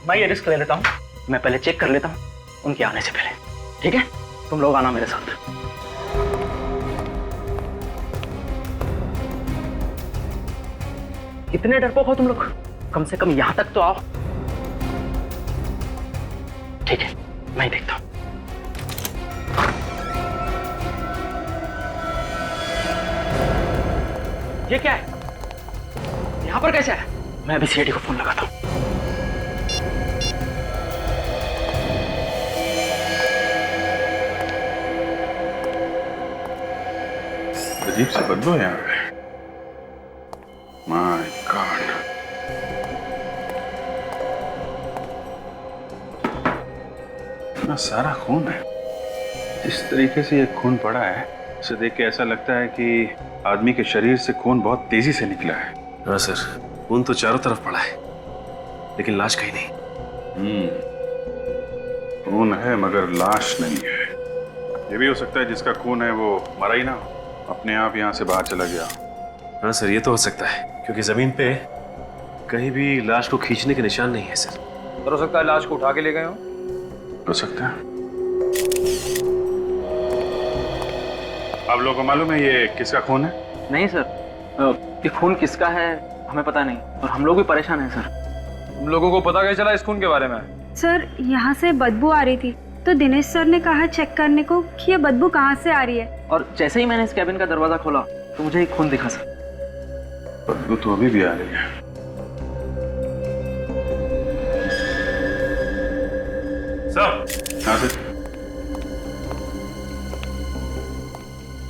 मैं ये रिस्क ले लेता हूँ, मैं पहले चेक कर लेता हूँ उनके आने से पहले, ठीक है? तुम लोग आना मेरे साथ। इतने डरपोक हो तुम लोग, कम से कम यहां तक तो आओ। ठीक है, मैं देखता हूं। ये क्या है? यहां पर कैसे है? मैं अभी सीआईडी को फोन लगाता हूं। अजीब सी बदबू है यहाँ पे। My God. इतना सारा खून है। इस तरीके से ये खून पड़ा है, इसे देख के ऐसा लगता है कि आदमी के शरीर से खून बहुत तेजी से निकला है। हाँ सर, खून तो चारों तरफ पड़ा है, लेकिन लाश कहीं नहीं। खून है मगर लाश नहीं है। ये भी हो सकता है जिसका खून है वो मरा ही ना, अपने आप यहाँ से बाहर चला गया। हाँ सर, ये तो हो सकता है, क्योंकि जमीन पे कहीं भी लाश को खींचने के निशान नहीं है सर। हो सकता है लाश को उठा के ले गए हो सकता है। आप लोगों को मालूम है ये किसका खून है? नहीं सर, ये खून किसका है हमें पता नहीं, और हम लोग भी परेशान हैं सर। तुम लोगों को पता कैसे चला इस खून के बारे में? सर, यहाँ से बदबू आ रही थी तो दिनेश सर ने कहा चेक करने को कि ये बदबू कहाँ से आ रही है। और जैसे ही मैंने इस कैबिन का दरवाजा खोला तो मुझे एक खून दिखा सर। बदबू तो अभी भी आ रही है। सर, हाँ सर।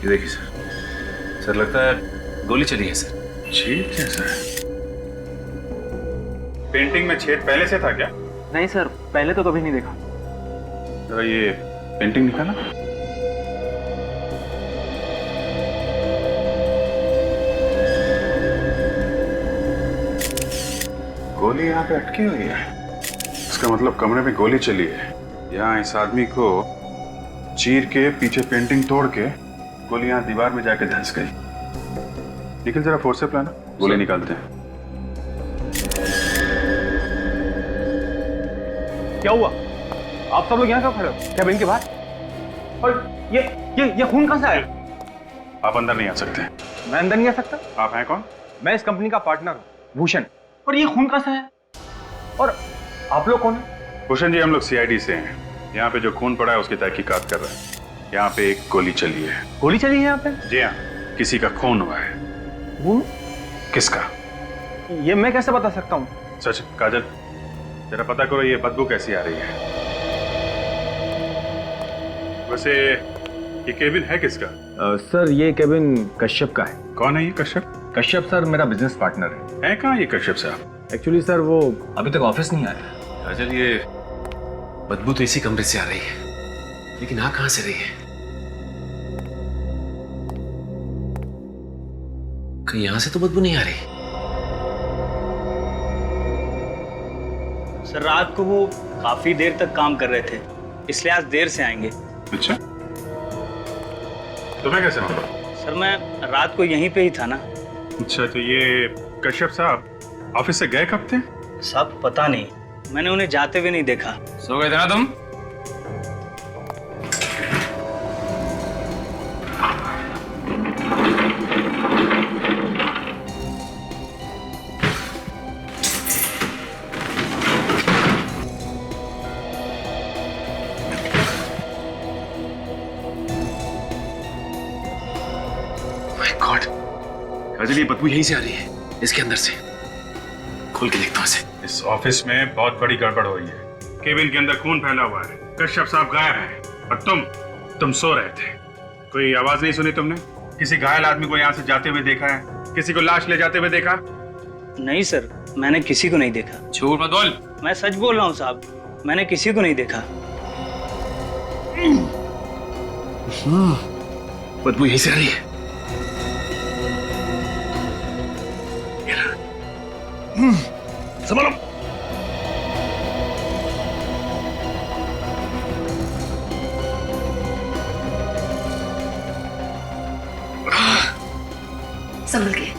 ये देखिए सर, लगता है गोली चली है सर। छेद कैसा है? पेंटिंग में छेद पहले से था क्या? नहीं सर, पहले तो कभी नहीं देखा। जरा ये पेंटिंग निकाला। गोली यहाँ पे अटकी हुई है, इसका मतलब कमरे में गोली चली है। यहाँ इस आदमी को चीर के पीछे पेंटिंग तोड़ के गोली यहाँ दीवार में जाके धंस गई। निकल जरा फोर्स से प्लान, गोली निकालते हैं। क्या हुआ? आप सब लोग यहाँ क्यों खड़े हो? कैबिन के बाहर? और ये खून कहाँ से आया? आप अंदर नहीं आ सकते। मैं अंदर नहीं आ सकता? आप हैं कौन? मैं इस कंपनी का पार्टनर हूँ, भूषण। और ये खून कहाँ से आया? और आप लोग कौन है? भूषण जी, हम लोग सीआईडी से हैं। यहाँ पे जो खून पड़ा है उसकी तहकीकात कर रहे हैं। यहाँ पे एक गोली चली है। गोली चली है यहाँ पे? जी हाँ, किसी का खून हुआ है। खून? किसका? ये मैं कैसे बता सकता हूँ? सच काजल, जरा पता करो ये बदबू कैसी आ रही है। वैसे ये केबिन है किसका? सर, ये केबिन कश्यप का है। कौन है ये कश्यप? कश्यप सर मेरा बिजनेस पार्टनर है कहाँ ये कश्यप साहब? है। एक्चुअली सर वो अभी तक ऑफिस नहीं आया। काजल, ये बदबू तो इसी कमरे से आ रही है, लेकिन आ कहां से रही है? कहीं यहां से तो बदबू नहीं आ रही। सर, रात को वो काफी देर तक काम कर रहे थे, इसलिए आज देर से आएंगे। अच्छा, तुम्हें कैसे मालूम? सर, मैं रात को यहीं पे ही था ना। अच्छा, तो ये कश्यप साहब ऑफिस से गए कब थे? साहब पता नहीं, मैंने उन्हें जाते हुए नहीं देखा। सो गए थे ना तुम? काजल, ये बदबू यहीं से आ रही है, इसके अंदर से। खोल के देखता हूं इसे। इस ऑफिस में बहुत बड़ी गड़बड़ हो रही है। केबिन के अंदर खून फैला हुआ है, कश्यप साहब गायब हैं और तुम सो रहे थे। कोई आवाज नहीं सुनी तुमने? किसी घायल आदमी को यहाँ से जाते हुए देखा है? किसी को लाश ले जाते हुए देखा? नहीं सर, मैंने किसी को नहीं देखा। झूठ मत बोल। मैं सच बोल रहा हूँ साहब, मैंने किसी को नहीं देखा। बदबू यहीं से आ रही है। संभालो। संभल के।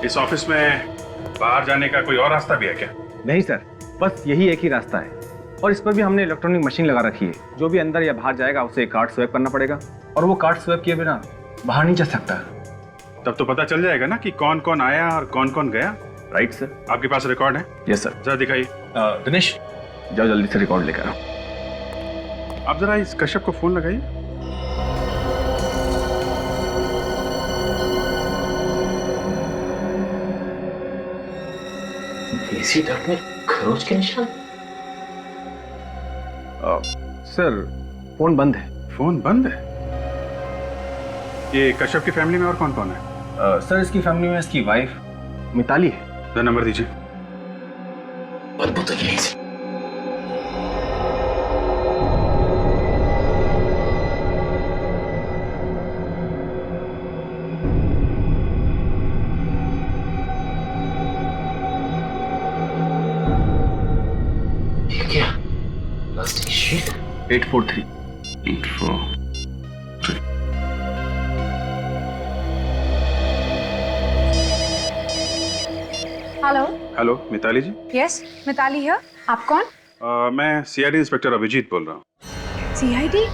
इस ऑफिस में बाहर जाने का कोई और रास्ता भी है क्या? नहीं सर, बस यही एक ही रास्ता है और इस पर भी हमने इलेक्ट्रॉनिक मशीन लगा रखी है। जो भी अंदर या बाहर जाएगा उसे कार्ड स्वैप करना पड़ेगा और वो कार्ड स्वैप किए बिना बाहर नहीं जा सकता। तब तो पता चल जाएगा ना कि कौन कौन आया और कौन कौन गया। Right sir. आपके पास रिकॉर्ड है? Yes sir. जरा दिखाइए। दिनेश, जाओ जल्दी से रिकॉर्ड लेकर आओ। आप जरा इस कश्यप को फोन लगाइए। देसी डक में खरोच के निशान। सर, फोन बंद है। फोन बंद है? ये कश्यप की फैमिली में और कौन कौन है? सर, इसकी फैमिली में इसकी वाइफ मिताली है। जरा नंबर दीजिए। बदबू तो यहीं से। ये क्या? Plastic sheet. 843। 843। Hello. Hello, Mitali ji. Yes, Mitali है। आप कौन? मैं सीआईडी इंस्पेक्टर अभिजीत बोल रहा हूँ। सीआईडी?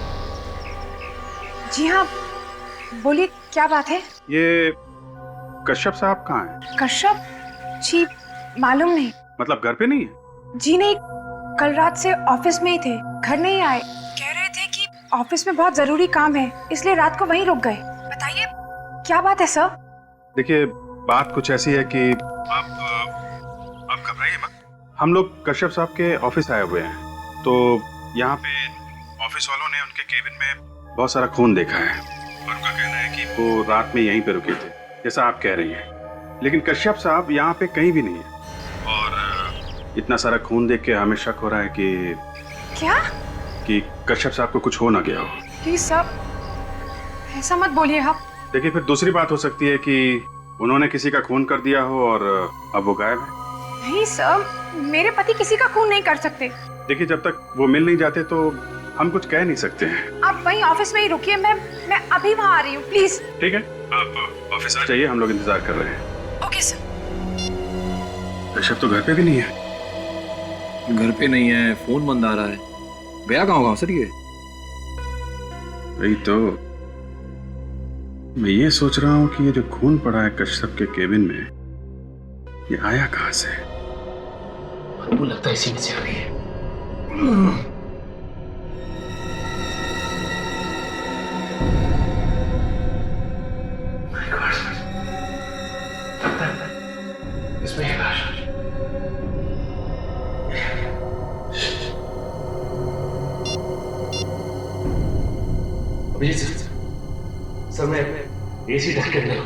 जी हाँ, बोलिए क्या बात है? ये कश्यप साहब कहाँ हैं? कश्यप जी, मालूम नहीं। मतलब घर पे नहीं है? जी नहीं, कल रात से ऑफिस में ही थे, घर नहीं आए। कह रहे थे कि ऑफिस में बहुत जरूरी काम है, इसलिए रात को वहीं रुक गए। बताइए क्या बात है सर? देखिए, बात कुछ ऐसी है कि आप घबराइए मत। हम लोग कश्यप साहब के ऑफिस आए हुए हैं, तो यहाँ पे ऑफिस वालों ने उनके केबिन में बहुत सारा खून देखा है और उनका कहना है कि वो रात में यहीं पे रुके थे, जैसा आप कह रही हैं। लेकिन कश्यप साहब यहाँ पे कहीं भी नहीं है और इतना सारा खून देख के हमें शक हो रहा है कि क्या? कश्यप साहब को कुछ हो ना गया हो। प्लीज सर, ऐसा मत बोलिए आप। देखिए, फिर दूसरी बात हो सकती है कि उन्होंने किसी का खून कर दिया हो और अब वो गायब है। नहीं सर, मेरे पति किसी का खून नहीं कर सकते। देखिए, जब तक वो मिल नहीं जाते तो हम कुछ कह नहीं सकते हैं। आप वहीं ऑफिस में ही रुकिए, मैं अभी वहाँ आ रही हूँ, प्लीज। ठीक है, आप ऑफिस आ जाइए, हम लोग इंतजार कर रहे हैं। Okay sir. कश्यप तो घर पे भी नहीं है। घर पे नहीं है, फोन बंद आ रहा है। गया कहाँ होगा सर ये? वही तो मैं ये सोच रहा हूँ कि ये जो खून पड़ा है कश्यप के केबिन में, ये आया कहाँ से? बदबू लगता है इसी में से आ रही है। लगता है इसमें है लाश। अभिजीत सर, मैं एसी ढक के अंदर हूँ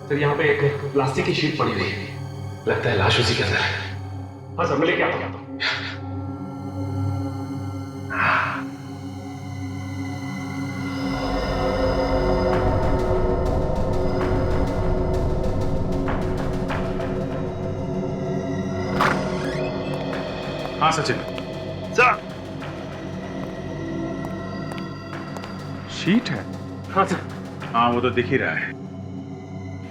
सर। यहाँ पे एक प्लास्टिक की शीट पड़ी हुई है, लगता है लाश उसी के अंदर है। हाँ सर, मैं लेके आता हूँ। हाँ सचिन सर। शीट है? हाँ सर। हाँ, वो तो दिख ही रहा है।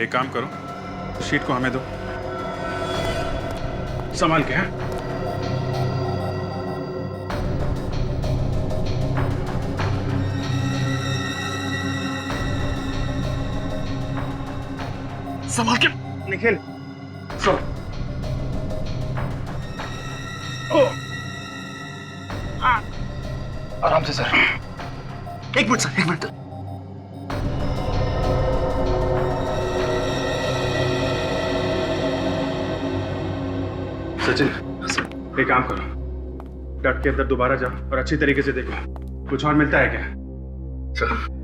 एक काम करो, शीट को हमें दो, संभाल के। संभाल के निखिल, सर। आराम से सर। एक मिनट सर, एक मिनट। सचिन, एक काम करो, डट के अंदर दोबारा जाओ और अच्छी तरीके से देखो कुछ और मिलता है क्या। सर।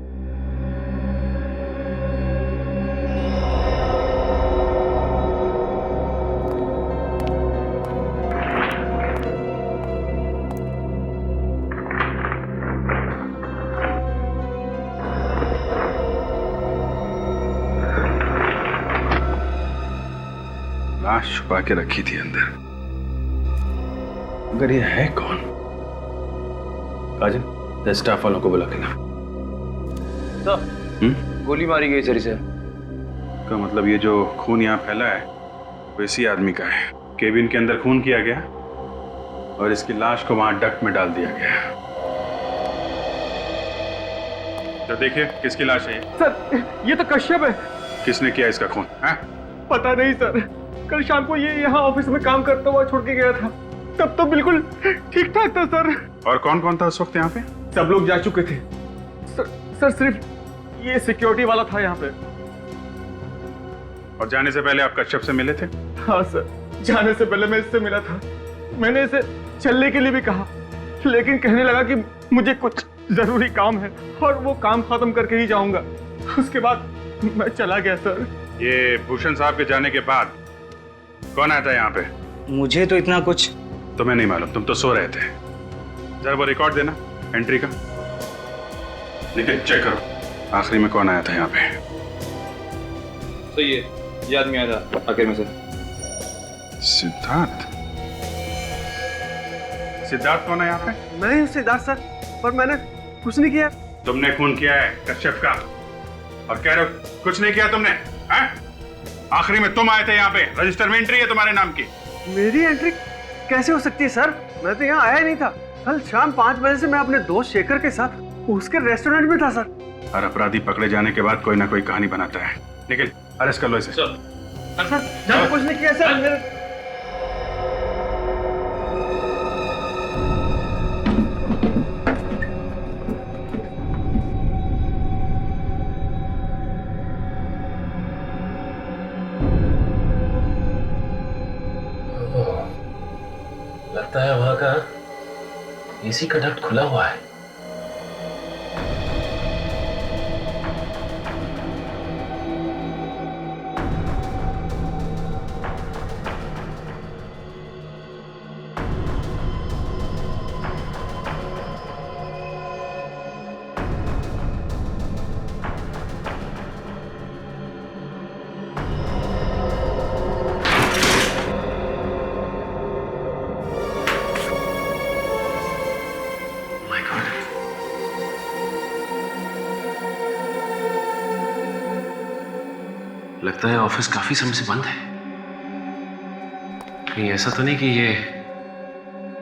लाश छुपा के रखी थी अंदर, मगर ये है कौन? काजल, स्टाफ वालों को बुला के ला। गोली मारी गई सर इसे। इसका मतलब ये जो खून यहाँ फैला है वो इसी आदमी का है। केबिन के अंदर खून किया गया और इसकी लाश को वहां डक्ट में डाल दिया गया। तो देखिए किसकी लाश है ये? सर ये तो कश्यप है। किसने किया इसका खून? हाँ? पता नहीं सर, कल शाम को ये यहाँ ऑफिस में काम करता हुआ छोड़ के गया था, तब तो बिल्कुल ठीक ठाक था सर। और कौन कौन था उस वक्त यहाँ पे? सब लोग जा चुके थे सर सिर्फ ये सिक्योरिटी वाला था यहाँ पे। और जाने से पहले आप कश्यप से मिले थे? हाँ सर, जाने से पहले मैं इससे मिला था। मैंने इसे चलने के लिए भी कहा, लेकिन कहने लगा कि मुझे कुछ जरूरी काम है और वो काम खत्म करके ही जाऊंगा। उसके बाद मैं चला गया सर। ये भूषण साहब के जाने के बाद कौन आया था यहाँ पे? मुझे तो इतना कुछ तुम्हें नहीं मालूम, तुम तो सो रहे थे। जरा वो रिकॉर्ड देना एंट्री का। निकल चेक करो आखिरी में कौन आया था यहाँ पे। सही है, ये आदमी आया था आखिर में से। सिद्धार्थ? सिद्धार्थ कौन है यहाँ पे? मैं हूँ सिद्धार्थ सर, पर मैंने कुछ नहीं किया। तुमने खून किया है कश्यप का और कह रहे हो कुछ नहीं किया तुमने? हैं? आखिरी में तुम आए थे यहाँ पे, रजिस्टर में एंट्री है तुम्हारे नाम की। मेरी एंट्री कैसे हो सकती है सर? मैं तो यहाँ आया ही नहीं था। कल शाम 5 बजे से मैं अपने दोस्त शेखर के साथ उसके रेस्टोरेंट में था सर। हर अपराधी पकड़े जाने के बाद कोई ना कोई कहानी बनाता है। निकल, अरेस्ट कर लो इसे। सर कुछ नहीं किया सर। मेरे लगता है वहां का एसी का डक्ट खुला हुआ है। लगता है ऑफिस काफी समय से बंद है। कहीं ऐसा तो नहीं कि ये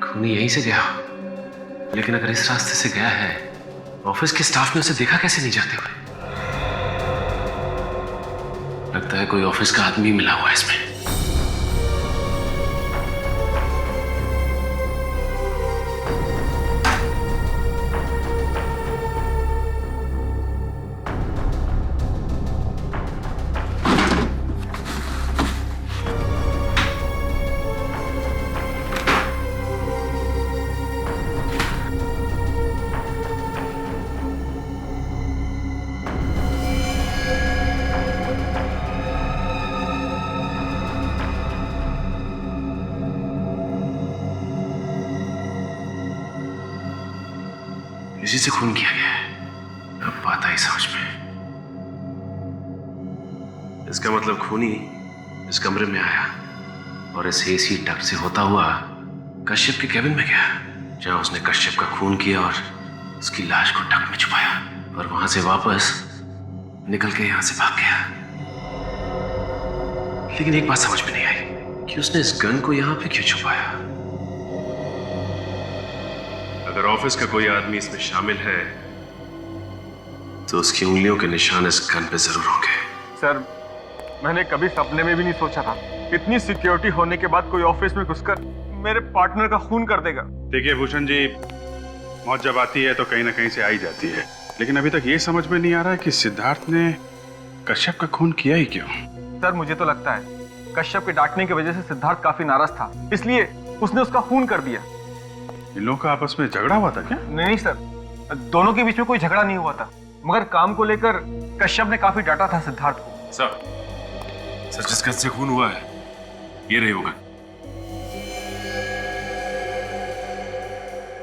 खूनी यहीं से गया हो? लेकिन अगर इस रास्ते से गया है, ऑफिस के स्टाफ ने उसे देखा कैसे नहीं जाते हुए? लगता है कोई ऑफिस का आदमी मिला हुआ है इसमें। इसी से खून किया गया है। अब बात आई समझ में। इसका मतलब खूनी इस कमरे में आया और इस एसी डक्ट से होता हुआ कश्यप के केबिन में गया, जहां उसने कश्यप का खून किया और उसकी लाश को डक्ट में छुपाया, और वहां से वापस निकल के यहां से भाग गया। लेकिन एक बात समझ में नहीं आई कि उसने इस गन को यहां पे क्यों छुपाया। अगर ऑफिस का कोई आदमी इसमें शामिल है तो उसकी उंगलियों के निशान इस गन पे जरूर होंगे। सर मैंने कभी सपने में भी नहीं सोचा था इतनी सिक्योरिटी होने के बाद कोई ऑफिस में घुसकर मेरे पार्टनर का खून कर देगा। देखिए भूषण जी, मौत जब आती है तो कहीं ना कहीं से आई जाती है, लेकिन अभी तक ये समझ में नहीं आ रहा है कि सिद्धार्थ ने कश्यप का खून किया ही क्यों। सर मुझे तो लगता है कश्यप के डांटने की वजह से सिद्धार्थ काफी नाराज था, इसलिए उसने उसका खून कर दिया। इन लोगों का आपस में झगड़ा हुआ था क्या? नहीं सर, दोनों के बीच में कोई झगड़ा नहीं हुआ था, मगर काम को लेकर कश्यप ने काफी डांटा था सिद्धार्थ को। सर जिस गन से खून हुआ है ये रही होगा।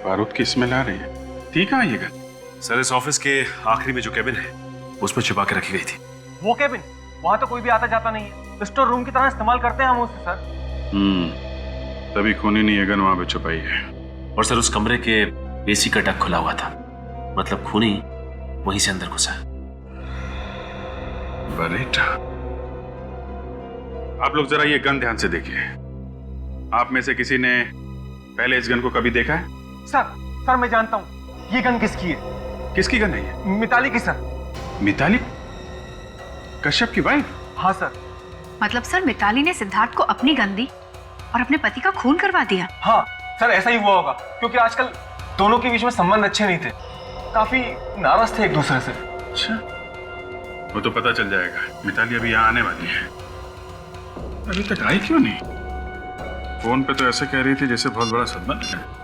बारूद की स्मेल आ रही है। ठीक है ये गन। सर इस ऑफिस के आखिरी में जो केबिन है उसमें छिपा के रखी गई थी। वो केबिन? वहां तो कोई भी आता जाता नहीं है, स्टोर रूम की तरह इस्तेमाल करते हैं हम उसे सर। तभी खूनी ने ये गन वहां पे छुपाई है। और सर उस कमरे के एसी का डक्ट खुला हुआ था, मतलब खूनी वहीं से अंदर घुसा। बरेटा, आप लोग जरा ये गन ध्यान से देखिए। आप में से किसी ने पहले इस गन को कभी देखा है? सर मैं जानता हूँ ये गन किसकी है। किसकी गन है ये? मिताली की सर। मिताली? कश्यप की वाइफ? हाँ सर। मतलब सर मिताली ने सिद्धार्थ को अपनी गन दी और अपने पति का खून करवा दिया? हाँ सर ऐसा ही हुआ होगा, क्योंकि आजकल दोनों के बीच में संबंध अच्छे नहीं थे, काफी नाराज थे एक दूसरे से। अच्छा, वो तो पता चल जाएगा। मिताली अभी यहाँ आने वाली है। अभी तक आई क्यों नहीं? फोन पे तो ऐसे कह रही थी जैसे बहुत बड़ा संबंध है।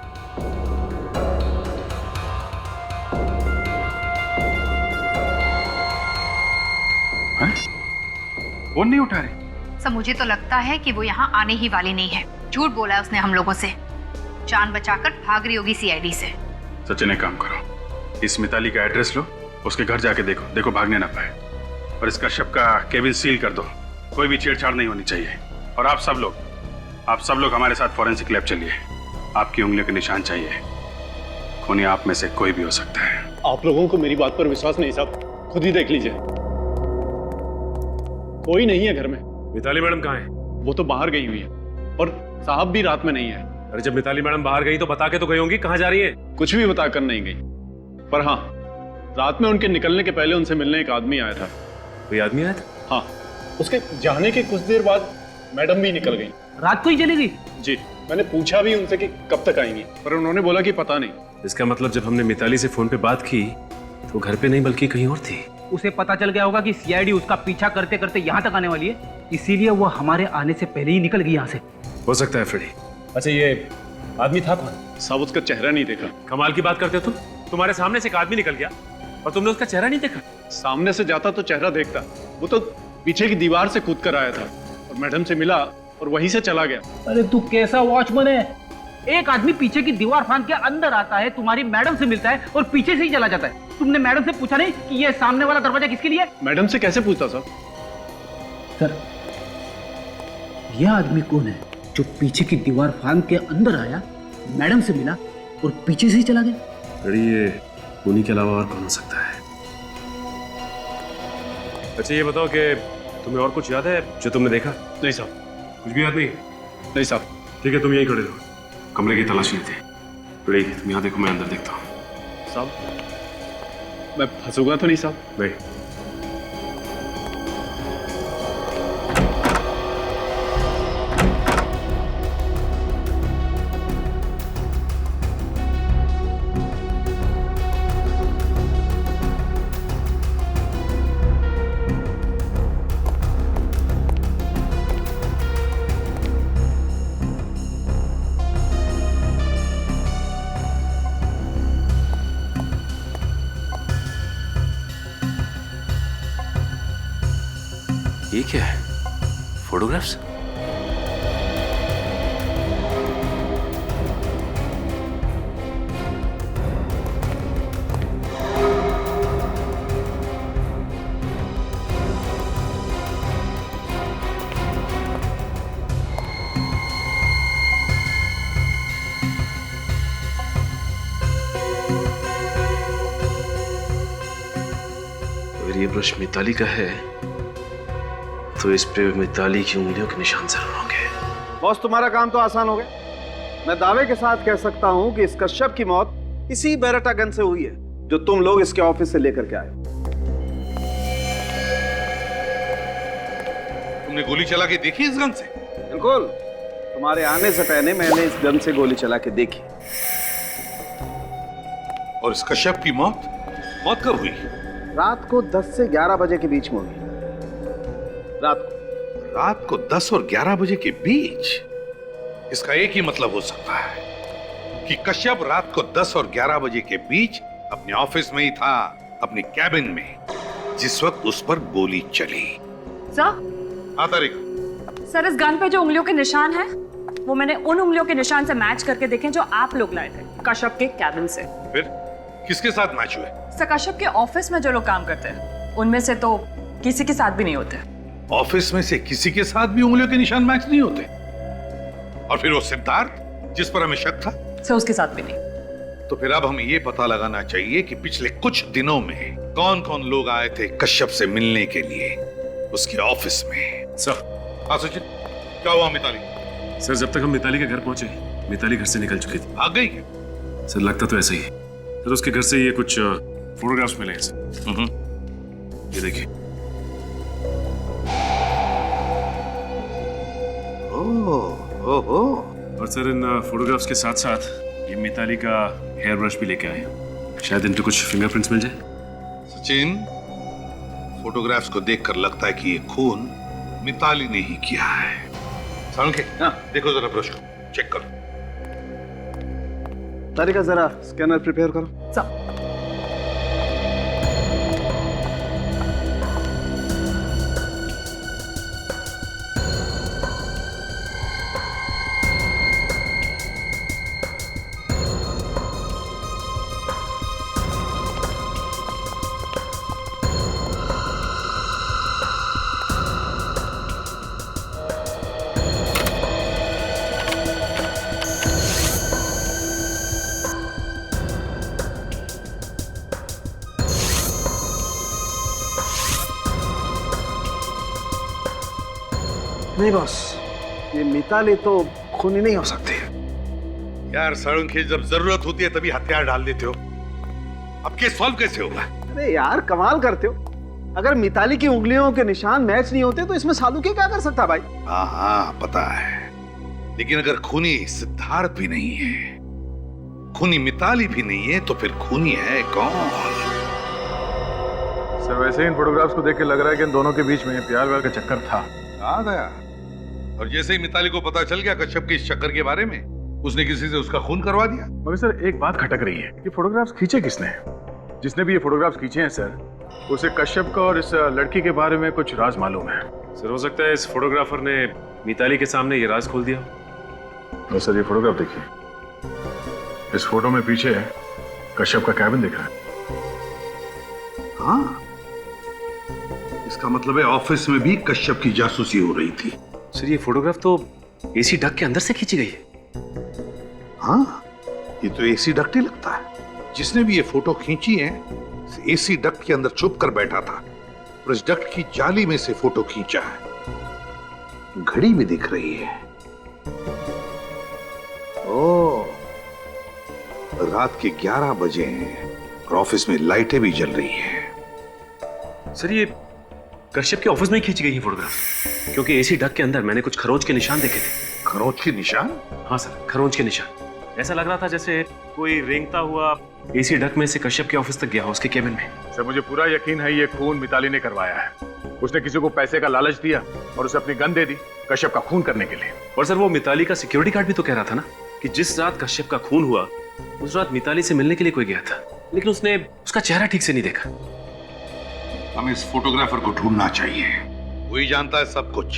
फोन नहीं उठा रही? सर मुझे तो लगता है कि वो यहाँ आने ही वाली नहीं है। झूठ बोला है उसने हम लोगों से, जान बचाकर भाग रही होगी सीआईडी से। सचिन एक काम करो, इस मिताली का एड्रेस लो, उसके घर जाके देखो भागने ना पाए। और इस कश्यप का केबिन सील कर दो, कोई भी छेड़छाड़ नहीं होनी चाहिए। और आप सब लोग हमारे साथ फॉरेंसिक लैब चलिए। आपकी उंगलियों के निशान चाहिए। खूनी आप में से कोई भी हो सकता है। आप लोगों को मेरी बात पर विश्वास नहीं साहब, खुद ही देख लीजिए। कोई नहीं है घर में। मिताली मैडम कहाँ है? वो तो बाहर गई हुई है और साहब भी रात में नहीं है। अरे जब मिताली मैडम बाहर गई तो बता के तो गई होंगी कहाँ जा रही है? कुछ भी बताकर नहीं गई, पर हाँ रात में उनके निकलने के पहले उनसे मिलने एक आदमी आया था। कोई आदमी आया था? हाँ, उसके जाने के कुछ देर बाद मैडम भी निकल गई। रात को ही चली गई? जी, मैंने पूछा भी उनसे कि कब तक आएंगी, पर उन्होंने बोला कि पता नहीं। इसका मतलब जब हमने मिताली से फोन पे बात की तो घर पे नहीं बल्कि कहीं और थी। उसे पता चल गया होगा कि सीआईडी उसका पीछा करते करते यहाँ तक आने वाली है, इसीलिए वो हमारे आने से पहले ही निकल गई यहाँ से। हो सकता है फ्रेडी। अच्छा ये आदमी था कौन? साहब उसका चेहरा नहीं देखा। कमाल की बात करते हो तुम। तुम्हारे सामने से एक आदमी निकल गया और तुमने उसका चेहरा नहीं देखा? सामने से जाता तो चेहरा देखता, वो तो पीछे की दीवार से कूद कर आया था और मैडम से मिला और वहीं से चला गया। अरे तू कैसा वॉचमैन है? एक आदमी पीछे की दीवार फांद के अंदर आता है, तुम्हारी मैडम से मिलता है और पीछे से ही चला जाता है। तुमने मैडम से पूछा नहीं कि ये सामने वाला दरवाजा किसके लिए? मैडम से कैसे पूछता साहब? सर यह आदमी कौन है जो पीछे की दीवार फांद के अंदर आया, मैडम से मिला और पीछे से ही चला गया? फ्रेडी ये खूनी के अलावा और कौन हो सकता है? अच्छा ये बताओ कि तुम्हें और कुछ याद है जो तुमने देखा? नहीं साहब। कुछ भी याद नहीं? नहीं साहब। ठीक है तुम यहीं खड़े रहो, कमरे की तलाशी लेते हैं। फ्रेडी तुम यहाँ देखो, मैं अंदर देखता हूँ। साहब मैं फंसूंगा तो नहीं साहब? नहीं। ये क्या है? फोटोग्राफ्स? अगर ये ब्रश मिताली का है तो इस पे मिताली की उंगलियों के निशान जरूर होंगे। बॉस तुम्हारा काम तो आसान हो गया। मैं दावे के साथ कह सकता हूं कि इस कश्यप की मौत इसी बेरेटा गन से हुई है जो तुम लोग इसके ऑफिस से लेकर के आए। तुमने गोली चला के देखी इस गन से? बिल्कुल, तुम्हारे आने से पहले मैंने इस गन से गोली चला के देखी। और इस कश्यप की मौत कब हुई? रात को 10 से 11 बजे के बीच में हुई। रात को 10 और 11 बजे के बीच? इसका एक ही मतलब हो सकता है कि कश्यप रात को 10 और 11 बजे के बीच अपने ऑफिस में ही था, अपने कैबिन में, जिस वक्त उस पर गोली चली। सर? हाँ तारिक। सर इस गन पे जो उंगलियों के निशान हैं, वो मैंने उन उंगलियों के निशान से मैच करके देखे जो आप लोग लाए थे कश्यप के कैबिन से। फिर किसके साथ मैच हुए? सर कश्यप के ऑफिस में जो लोग काम करते हैं उनमें से तो किसी के साथ भी नहीं होते। ऑफिस में से किसी के साथ भी उंगलियों के निशान मैच नहीं होते? और फिर वो सिद्धार्थ जिस पर हमें शक था? सर उसके साथ भी नहीं। तो फिर अब हमें ये पता लगाना चाहिए कि पिछले कुछ दिनों में कौन कौन लोग आए थे कश्यप से मिलने के लिए उसके ऑफिस में। सर हाँ सचिन, क्या हुआ मिताली? सर जब तक हम मिताली के घर पहुंचे मिताली घर से निकल चुकी थी। भाग गई क्या? सर लगता तो ऐसा ही है। सर उसके घर से ये कुछ फोटोग्राफ्स मिले हैं सर। ये देखिए। और सर इन फोटोग्राफ्स के साथ साथ ये मिताली का हेयर ब्रश भी लेके आए हैं। शायद इन पे कुछ फिंगरप्रिंट्स मिल जाए। सचिन, फोटोग्राफ्स को देखकर लगता है कि ये खून मिताली ने ही किया है। सालुंखे, देखो जरा ब्रश को चेक करो। तारिका जरा स्कैनर प्रिपेयर करो। नहीं बॉस, ये मिताली तो खूनी नहीं हो सकती। यार सालुंखे, जब जरूरत होती है तभी हथियार डाल देते हो। अब केस सॉल्व कैसे होगा? अरे यार कमाल करते हो। अगर मिताली की उंगलियों के निशान मैच नहीं होते तो इसमें सालुंखे क्या कर सकता भाई? हाँ पता है, लेकिन अगर खूनी सिद्धार्थ भी नहीं है, खूनी मिताली भी नहीं है, तो फिर खूनी है कौन? सर वैसे इन फोटोग्राफ्स को देख के लग रहा है कि इन दोनों के बीच में प्यार व्यार का चक्कर था। आ गया। और जैसे ही मिताली को पता चल गया कश्यप के इस चक्कर के बारे में, उसने किसी से उसका खून करवा दिया। मगर सर एक बात खटक रही है, ये फोटोग्राफ्स खींचे किसने? जिसने भी ये फोटोग्राफ्स खींचे हैं सर, उसे कश्यप का और इस लड़की के बारे में कुछ राज मालूम है। सर हो सकता है इस फोटोग्राफर ने मिताली के सामने ये राज खोल दिया। तो सर ये फोटोग्राफ देखिए, इस फोटो में पीछे कश्यप का कैबिन दिख रहा है। हाँ, इसका मतलब है ऑफिस में भी कश्यप की जासूसी हो रही थी। सर ये फोटोग्राफ तो एसी डक के अंदर से खींची गई है। हाँ, ये तो एसी डक्ट ही लगता है। जिसने भी ये फोटो खींची है, एसी डक्ट के अंदर छुप कर बैठा था और इस डक्ट की जाली में से फोटो खींचा है। घड़ी में दिख रही है। ओह, रात के 11 बजे हैं और ऑफिस में लाइटें भी जल रही है। सर ये कश्यप के ऑफिस में ही खींची गई है फोटोग्राफ, क्योंकि एसी डक के अंदर मैंने कुछ खरोंच के निशान देखे थे। खरोंच के निशान? हाँ सर, खरोंच के निशान। ऐसा लग रहा था जैसे कोई रेंगता हुआ एसी डक में से कश्यप के ऑफिस तक गया हो, उसके केबिन में। सर मुझे पूरा यकीन है ये खून मिताली ने करवाया है। उसने किसी को पैसे का लालच दिया और उसे अपनी गन दे दी कश्यप का खून करने के लिए। और सर वो मिताली का सिक्योरिटी गार्ड भी तो कह रहा था ना कि जिस रात कश्यप का खून हुआ उस रात मिताली से मिलने के लिए कोई गया था, लेकिन उसने उसका चेहरा ठीक से नहीं देखा। हमें इस फोटोग्राफर को ढूंढना चाहिए। वही जानता है सब कुछ,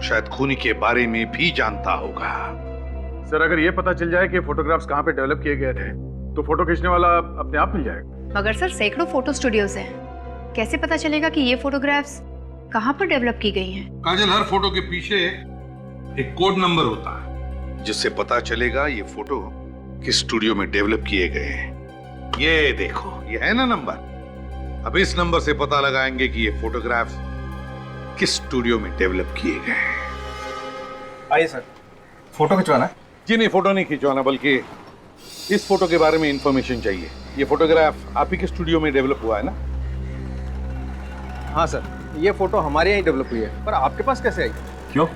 शायद खूनी के बारे में भी जानता होगा। सर अगर ये पता चल जाए कि फोटोग्राफ्स कहाँ पे डेवलप किए गए थे तो फोटो खींचने वाला अपने आप मिल जाएगा। मगर सर सैकड़ों फोटो स्टूडियोज हैं, कैसे पता चलेगा कि ये फोटोग्राफ्स कहाँ पर डेवलप की गई हैं? काजल, हर फोटो के पीछे एक कोड नंबर होता है जिससे पता चलेगा ये फोटो किस स्टूडियो में डेवलप किए गए हैं। ये देखो, ये है ना नंबर। अब इस नंबर से पता लगाएंगे कि ये फोटोग्राफ्स किस स्टूडियो में डेवलप किए गए हैं। आइए सर, फोटो खिंचवाना है? जी नहीं, फोटो नहीं खिंचवाना, बल्कि इस फोटो के बारे में इंफॉर्मेशन चाहिए। ये फोटोग्राफ आप ही के स्टूडियो में डेवलप हुआ है ना? हाँ सर, ये फोटो हमारे यहाँ डेवलप हुई है, पर आपके पास कैसे आई? क्यों,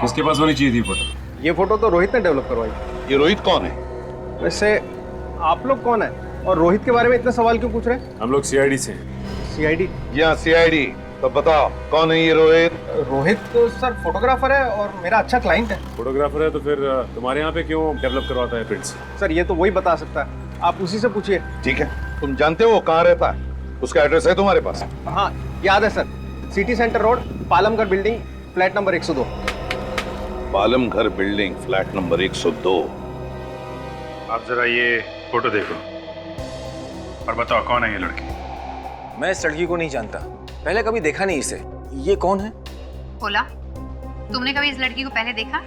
किसके पास होनी चाहिए थी फोटो? ये फोटो तो रोहित ने डेवलप करवाई। ये रोहित कौन है? वैसे आप लोग कौन है और रोहित के बारे में इतने सवाल क्यों पूछ रहे हैं? हम लोग सीआईडी से। सीआईडी? जी हाँ, सीआईडी। तो बताओ कौन है ये रोहित? रोहित तो सर फोटोग्राफर है और मेरा अच्छा क्लाइंट है। फोटोग्राफर है तो फिर तुम्हारे यहाँ पे क्यों डेवलप करवाता है प्रिंट्स? सर ये तो वही बता सकता है, आप उसी से पूछिए। ठीक है, तुम जानते हो वो कहाँ रहता है? उसका एड्रेस है तुम्हारे पास? हाँ याद है sir, city centre road, Palamghar building, flat number 102। Palamghar building, flat number 102। आप जरा ये फोटो देखो और बताओ कौन है ये लड़की? मैं इस लड़की को नहीं जानता, पहले कभी देखा नहीं इसे। ये कौन है? बोला, तुमने कभी इस लड़की को पहले देखा?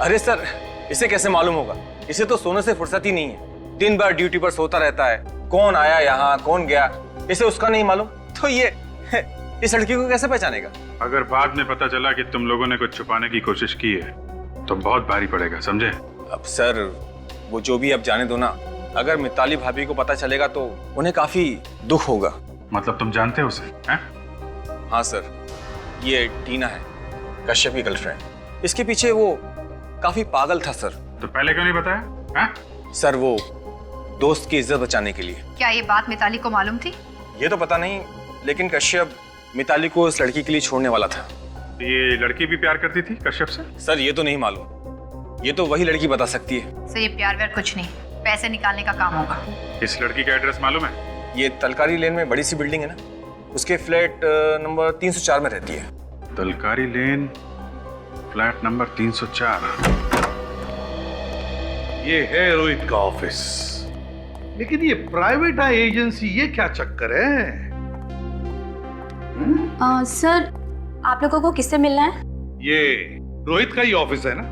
अरे सर, इसे कैसे मालूम होगा? इसे तो सोने से फुर्सत ही नहीं है, दिन भर ड्यूटी पर सोता रहता है। कौन आया यहाँ, कौन गया, इसे उसका नहीं मालूम। तो ये इस लड़की को कैसे पहचानेगा? अगर बाद में पता चला कि तुम लोगों ने कुछ छुपाने की कोशिश की है तो बहुत भारी पड़ेगा, समझे? अब सर वो जो भी अब जाने दो ना, अगर मिताली भाभी को पता चलेगा तो उन्हें काफी दुख होगा। मतलब तुम जानते हो उसे? हैं? हाँ सर, ये टीना है, कश्यप की गर्लफ्रेंड। इसके पीछे वो काफी पागल था सर। तो पहले क्यों नहीं बताया? हैं? सर वो दोस्त की इज्जत बचाने के लिए। क्या ये बात मिताली को मालूम थी? ये तो पता नहीं, लेकिन कश्यप मिताली को उस लड़की के लिए छोड़ने वाला था। ये लड़की भी प्यार करती थी कश्यप से? सर ये तो नहीं मालूम, ये तो वही लड़की बता सकती है। सर ये प्यार व्यार कुछ नहीं, पैसे निकालने का काम होगा। इस लड़की का एड्रेस मालूम है? ये तलकारी लेन में बड़ी सी बिल्डिंग है ना, उसके फ्लैट नंबर 304 में रहती है। तलकारी लेन फ्लैट नंबर 304। ये है रोहित का ऑफिस, लेकिन ये प्राइवेट एजेंसी, ये क्या चक्कर है? सर आप लोगों को किससे मिलना है? ये रोहित का ही ऑफिस है ना?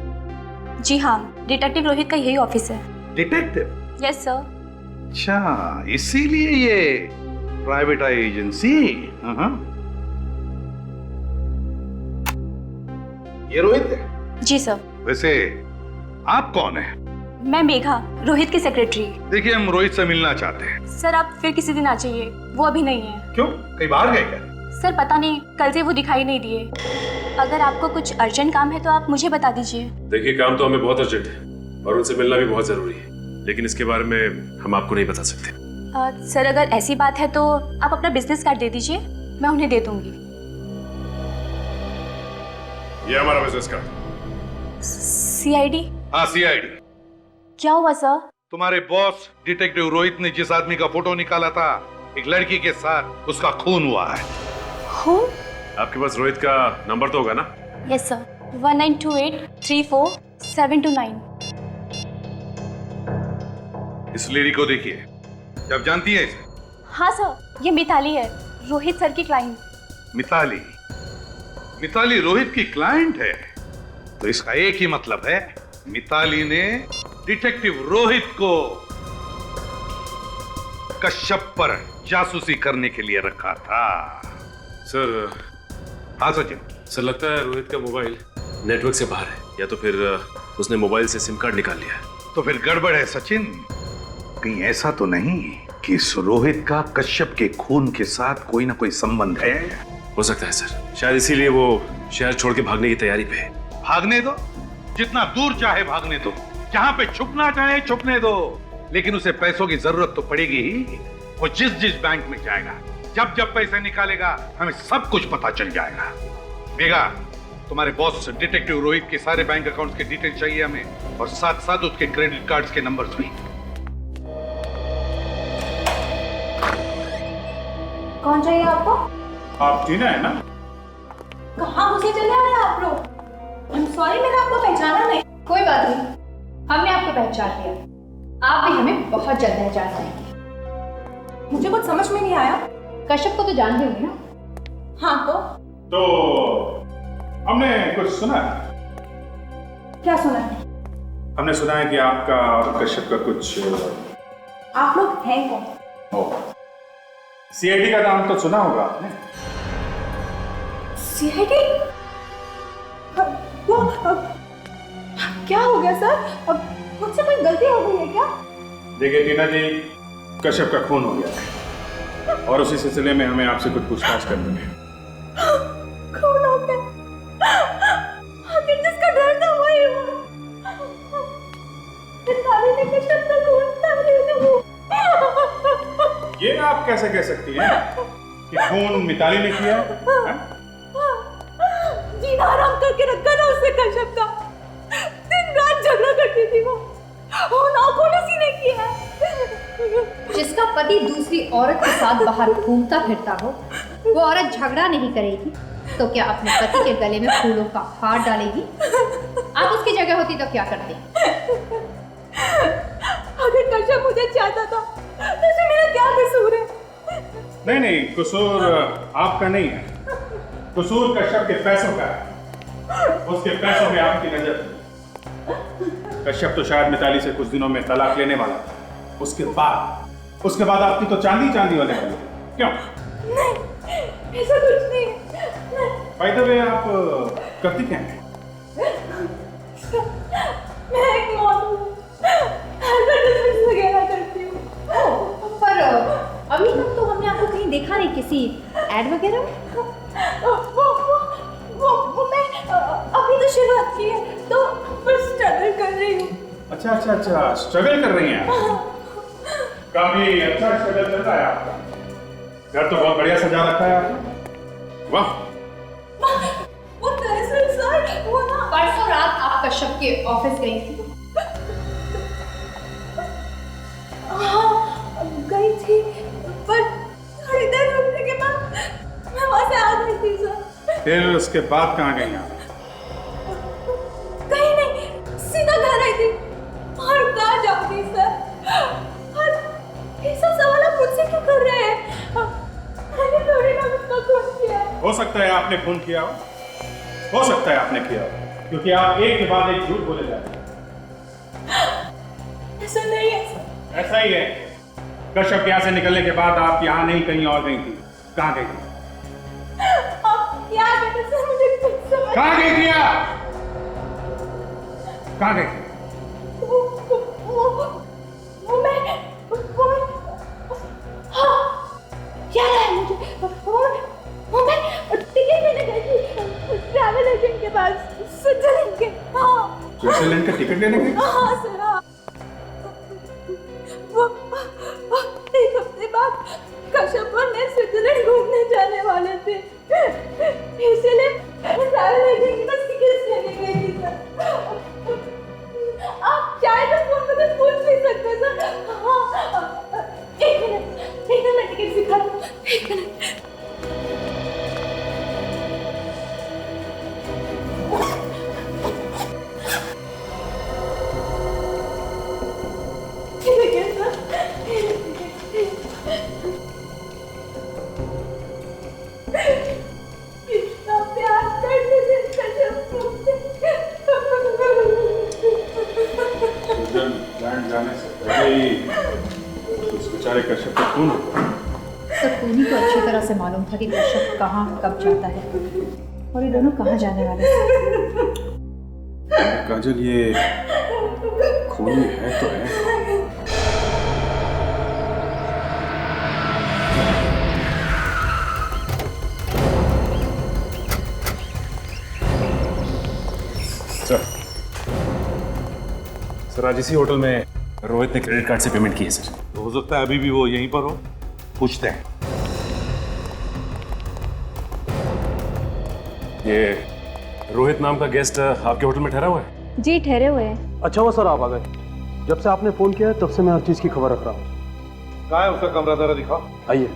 जी हाँ, डिटेक्टिव रोहित का यही ऑफिस है। डिटेक्टिव? Yes sir. अच्छा, इसीलिए ये प्राइवेट एजेंसी। ये रोहित है? जी सर। वैसे आप कौन है? मैं मेघा, रोहित की सेक्रेटरी। देखिए हम रोहित से मिलना चाहते हैं। सर आप फिर किसी दिन आ जाइए, वो अभी नहीं है। क्यों, कहीं बाहर गए क्या? सर पता नहीं, कल से वो दिखाई नहीं दिए। अगर आपको कुछ अर्जेंट काम है तो आप मुझे बता दीजिए। देखिए काम तो हमें बहुत अर्जेंट है और उनसे मिलना भी बहुत जरूरी है, लेकिन इसके बारे में हम आपको नहीं बता सकते। सर अगर ऐसी बात है तो आप अपना बिजनेस कार्ड दे दीजिए, मैं उन्हें दे दूंगी। ये हमारा बिजनेस कार्ड। सीआईडी? हाँ सीआईडी। क्या हुआ सर? तुम्हारे बॉस डिटेक्टिव रोहित ने जिस आदमी का फोटो निकाला था एक लड़की के साथ, उसका खून हुआ है। खून? आपके पास रोहित का नंबर तो होगा ना? Yes sir, 1928347229। इस लेडी को देखिए, जब जानती है इसे? हाँ सर, ये मिताली है, रोहित सर की क्लाइंट। मिताली? मिताली रोहित की क्लाइंट है? तो इसका एक ही मतलब है, मिताली ने डिटेक्टिव रोहित को कश्यप पर जासूसी करने के लिए रखा था। सर। हाँ सचिन। सर लगता है रोहित का मोबाइल नेटवर्क से बाहर है, या तो फिर उसने मोबाइल से सिम कार्ड निकाल लिया है। तो फिर गड़बड़ है सचिन। कहीं ऐसा तो नहीं कि इस रोहित का कश्यप के खून के साथ कोई ना कोई संबंध है? हो सकता है सर, शायद इसीलिए वो शहर छोड़ के भागने की तैयारी पे है। भागने दो, जितना दूर चाहे भागने दो, जहां पे छुपना चाहे छुपने दो, लेकिन उसे पैसों की जरूरत तो पड़ेगी ही। वो जिस जिस बैंक में जाएगा, जब जब पैसे निकालेगा, हमें सब कुछ पता चल जाएगा। मेघा, तुम्हारे बॉस डिटेक्टिव रोहित के सारे बैंक अकाउंट्स के डिटेल चाहिए हमें, और साथ साथ उसके क्रेडिट कार्ड्स के नंबर्स भी। कौन चाहिए आपको? आप टीना है ना? कहाँ घुसे चले आए आप लोग? I'm sorry, मैंने आपको पहचाना नहीं। कोई बात नहीं, हमने आपको पहचान लिया। आप भी हमें बहुत जल्द पहचान पाएंगे। मुझे कुछ समझ में नहीं आया। कश्यप को तो जानते होंगे ना? हाँ तो हमने कुछ सुना है। क्या सुना है? हमने सुना है कि आपका और कश्यप का कुछ। आप लोग हैं कौन? सीआईडी का नाम तो सुना होगा आपने। सीआईडी? क्या हो गया सर? अब मुझसे कोई गलती हो गई है क्या? देखिए टीना जी, कश्यप का खून हो गया है और उसी सिलसिले में हमें आपसे कुछ पूछताछ करनी है। खून हो गया? आखिर जिसका डर था वही हुआ। मिताली ने कश्यप का खून उतार लिया। ये आप कैसे कह सकती हैं कि खून मिताली ने किया है? जीना हराम करके रखा था उसने कश्यप का। दिन रात झगड़ा करती थी वो खून उसी ने किया है। जिसका पति दूसरी औरत के साथ बाहर घूमता फिरता हो, वो औरत झगड़ा नहीं करेगी तो क्या अपने पति के गले में फूलों का हार डालेगी? आप उसकी जगह होती तो क्या करती? अगर कश्यप मुझे चाहता था तो इसमें मेरा क्या कसूर है? नहीं नहीं, कसूर आपका नहीं है, कसूर कश्यप के पैसों का है। उसके पैसों में आपकी नजर थी। कश्यप तो शायद मिताली से कुछ दिनों में तलाक लेने वाला था। उसके बाद आपकी तो चांदी चांदी होने वाली। क्यों? नहीं, ऐसा कुछ नहीं है। भाई तो वे आप करती क्या हैं? मैं एक मॉडल हूँ, एडवर्टाइजमेंट वगैरह करती हूँ। पर अभी तक तो हमने आपको कहीं देखा नहीं किसी एड वगैरह में। वो मैं अभी तो शुरुआत की है, तो बस स्ट्रगल कर रही हूँ। अच्छा, स्ट्रगल कर रही हैं आप। काफी अच्छा स्ट्रगल चल रहा है आपका। घर तो बहुत बढ़िया सजा रखा है आपने। वाह। वो दरअसल सर वो ना परसों रात आप कश्यप के ऑफिस गई थी। हाँ गई थी, पर थोड़ी देर रुकने के बाद मैं वहाँ से आ गई थी सर। फिर उसके बाद कहाँ गई आप? कहीं नहीं, सीधा घर आई थी। और कहाँ जाऊंगी सर? और ये सब सवाल आप मुझसे क्यों कर रहे हैं? मैंने थोड़ी ना उसका खून किया। हो सकता है आपने खून किया हो सकता है आपने किया हो, क्योंकि आप एक के बाद एक झूठ बोले जाते हैं। ऐसा नहीं है सर। ऐसा ही है। कश्यप यहाँ से निकलने के बाद आप यहाँ नहीं कहीं और गई थी। कहाँ गई थी? आप क्या कहते सर, मुझे कुछ समझ। कहाँ गई थी आप? कहाँ गई थी? वो मैं हाँ याद आया मुझे। वो मैं टिकट लेने गई थी ट्रैवल एजेंट के पास, स्विट्जरलैंड के। हाँ स्विट्जरलैंड का टिकट लेने गई? हाँ सर हाँ। वो एक हफ्ते बाद कश्यप और मैं स्विट्जरलैंड घूमने जाने वाले थे, इसलिए ट्रैवल एजेंट के पास टिकट लेने गई थी सर। आप चाहे तो फोन पे कुछ पूछ भी सकते सर। हाँ एक मिनट मैं टिकट दिखा दूँ। एक मिनट। कितना प्यार करते थे कश्यप मुझसे। स्विट्जरलैंड जाने से पहले ही उस बेचारे कश्यप का खून हुआ। सकुनी को अच्छी तरह से मालूम था कि कश्यप कहाँ कब जाता है और ये दोनों कहाँ जाने वाले थे। काजल, ये खूनी है तो है। सर आज इसी होटल में रोहित ने क्रेडिट कार्ड से पेमेंट की है सर। तो हो सकता है अभी भी वो यहीं पर हो, पूछते हैं। ये रोहित नाम का गेस्ट आपके होटल में ठहरा हुआ है? जी ठहरे हुए हैं। अच्छा हुआ सर आप आ गए। जब से आपने फोन किया है तब से मैं हर चीज की खबर रख रहा हूँ। कहाँ है उसका कमरा, जरा दिखाओ। आइए।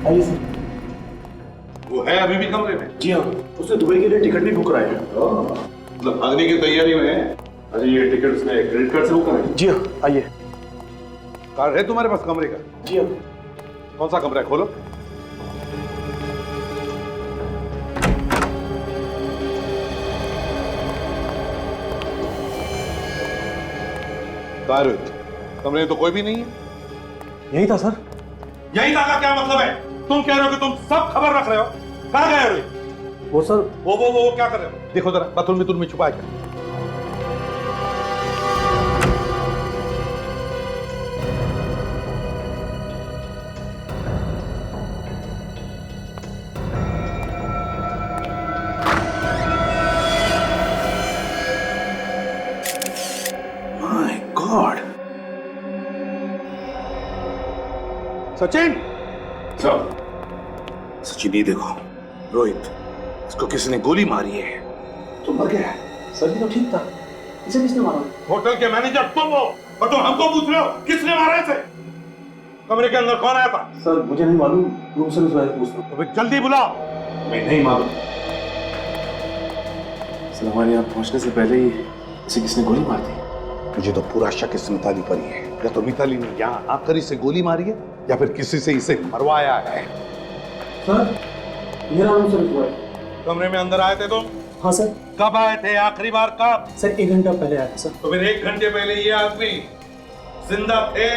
आइए सर। वो है अभी भी कमरे में? जी हाँ, उसने दुबई के लिए टिकट भी बुक कराया है। मतलब भागने की तैयारी में है? अरे ये टिकट उसने क्रेडिट कार्ड से बुक कराई? जी हाँ, आइए। कार्ड है तुम्हारे पास कमरे का? जी हाँ। कौन सा कमरा है, खोलो। रोहित, कमरे में तो कोई भी नहीं है। यही था सर। यही था का क्या मतलब है? तुम कह रहे हो कि तुम सब खबर रख रहे हो। कहाँ गए रोहित? वो सर वो क्या कर रहे हो? देखो जरा, बाथरूम में छुपा है। My God. सचिन, सचिन ये देखो, रोहित, इसको किसी ने गोली मारी है। तो मर गया है। सर तो ठीक था, इसे किसने मारा? होटल के मैनेजर तुम हो और तुम हमको पूछ रहे हो किसने मारा इसे? कमरे के अंदर कौन आया था? सर मुझे नहीं मालूम, रूम सर्विस वाले पूछ लो। तो फिर जल्दी बुलाओ। मैं नहीं मालूम। सर हमारे यहाँ पहुँचने से पहले ही इसे किसने गोली मार दी। मुझे तो पूरा शक इस मिताली पर ही है। या तो मिताली ने यहाँ आकर इसे गोली मारी है या फिर किसी से इसे मरवाया है। सर मेरा रूम सर्विस हुआ है। कमरे में अंदर आए थे तुम? हाँ सर। कब आए थे आखिरी बार? कब? सर 1 घंटा पहले आया था सर। तो फिर 1 घंटे पहले ये आदमी जिंदा थे?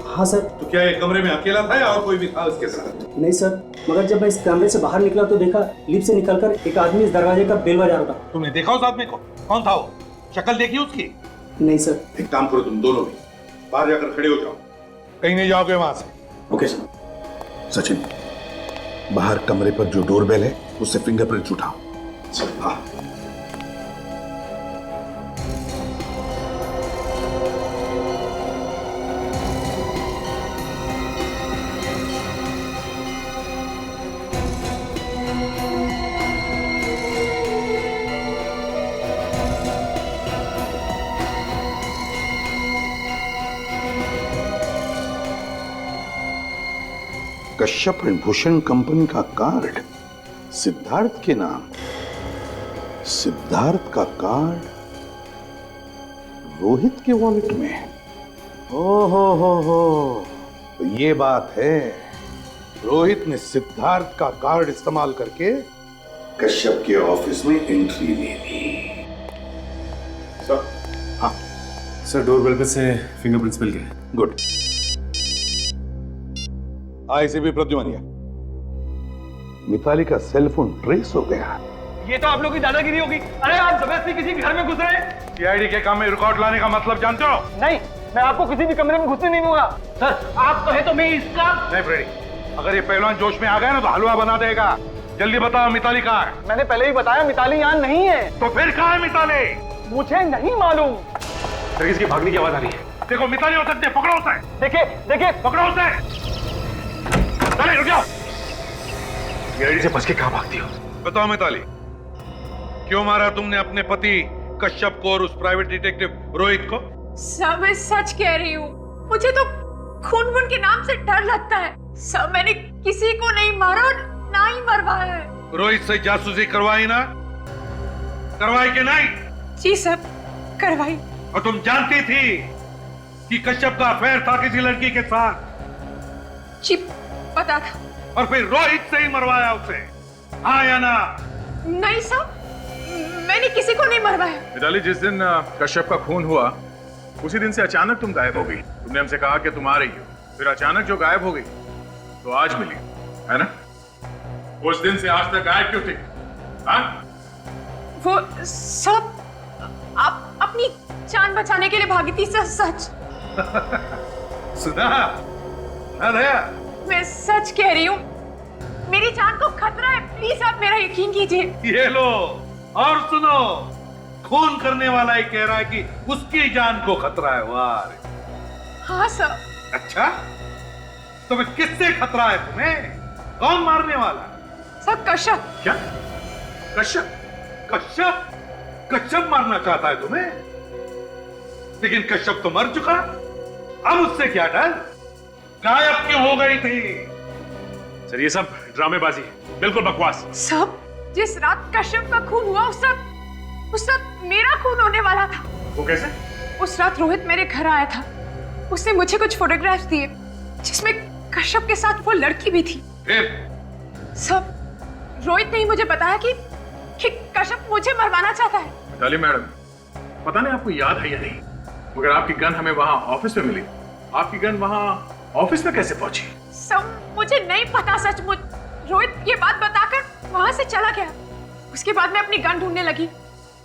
हाँ सर। तो क्या ये कमरे में अकेला था या और कोई भी था उसके साथ? नहीं सर, मगर जब मैं इस कमरे से बाहर निकला तो देखा लिफ्ट से निकलकर एक आदमी इस दरवाजे का बेल बजा रहा था। तुमने देखा उस आदमी को? कौन था वो? शक्ल देखी उसकी? नहीं सर। एक काम करो, तुम दोनों भी बाहर जाकर खड़े हो जाओ, कहीं नहीं जाओगे वहां से। Okay sir. सचिन, बाहर कमरे पर जो डोरबेल है उससे फिंगरप्रिंट उठाओ। हाँ। कश्यप एंड भूषण कंपनी का कार्ड सिद्धार्थ के नाम। सिद्धार्थ का कार्ड रोहित के वॉलेट में। हो, तो ये बात है, रोहित ने सिद्धार्थ का कार्ड इस्तेमाल करके कश्यप के ऑफिस में एंट्री ले ली। सर, हाँ सर, डोरबेल पे से फिंगरप्रिंट्स मिल गए। गुड। आईसीपी प्रद्युमनिया, मिताली का सेल फोन ट्रेस हो गया। ये तो आप लोगों की दादागिरी होगी। अरे आप जबरदस्ती किसी के घर में घुस रहे। सीआईडी के काम में रिकॉर्ड लाने का मतलब जानते हो? नहीं, मैं आपको किसी भी कमरे में घुसने नहीं दूंगा। सर आप कहे तो मैं इसका। नहीं फ्रेडी, अगर ये पहलवान जोश में आ गया ना तो हलवा बना देगा। जल्दी बताओ मिताली कहाँ है? मैंने पहले ही बताया मिताली यहाँ नहीं है। तो फिर कहाँ है मिताली? मुझे नहीं मालूम। सर किसकी भागने की आवाज आ रही है। देखो मिताली हो सकती है, पकड़ो उसे। देखिए पकड़ो उसे। चले रुक जाओ। सीआईडी से बच के कहाँ भागती हो? बताओ मिताली, क्यों मारा तुमने अपने पति कश्यप को और उस प्राइवेट डिटेक्टिव रोहित को? सर मैं सच कह रही हूँ, मुझे तो खून वून के नाम से डर लगता है। सर मैंने किसी को नहीं मारा और ना ही मरवाया है। रोहित से जासूसी करवाई ना? करवाई कि नहीं? जी सर, करवाई। और तुम जानती थी कि कश्यप का अफेयर था किसी लड़की के साथ? जी पता था। और फिर रोहित से ही मरवाया उसे, हाँ या ना? नहीं सर, मैंने किसी को नहीं मरवाया। मिताली, जिस दिन कश्यप का खून हुआ उसी दिन से अचानक तुम गायब हो गई। तुमने हमसे कहा कि तुम आ रही हो, फिर अचानक जो गायब हो गई तो आज मिली, है ना? उस दिन से आज तक गायब क्यों थी? हाँ? वो सब आप अपनी जान बचाने के लिए भागी थी सर। सच। सुना ना दया? मैं सच कह रही हूँ, मेरी जान को खतरा है। प्लीज आप मेरा यकीन कीजिए। ये लो और सुनो, खून करने वाला ही कह रहा है कि उसकी जान को खतरा है। वाह। हाँ सर। अच्छा, तो फिर किससे खतरा है तुम्हें? कौन मारने वाला? सर कश्यप। क्या? कश्यप? कश्यप? कश्यप मारना चाहता है तुम्हें? लेकिन कश्यप तो मर चुका, अब उससे क्या डर? गायब क्यों हो गई थी? सर ये सब ड्रामेबाजी है, बिल्कुल बकवास। सब जिस रात कश्यप का खून हुआ उस रात मेरा खून होने वाला था। वो कैसे? उस रात रोहित मेरे घर आया था। उसने मुझे कुछ फोटोग्राफ्स दिए जिसमें कश्यप के साथ वो लड़की भी थी। फिर? सब रोहित ने ही मुझे बताया कि कश्यप मुझे मरवाना चाहता है। मिताली मैडम, पता नहीं आपको याद है या नहीं, मगर आपकी गन हमें वहां ऑफिस में मिली। आपकी गन वहां ऑफिस में कैसे पहुंची? सब मुझे नहीं पता सचमुच। रोहित ये बात बताकर वहां से चला गया। उसके बाद मैं अपनी गन ढूंढने लगी,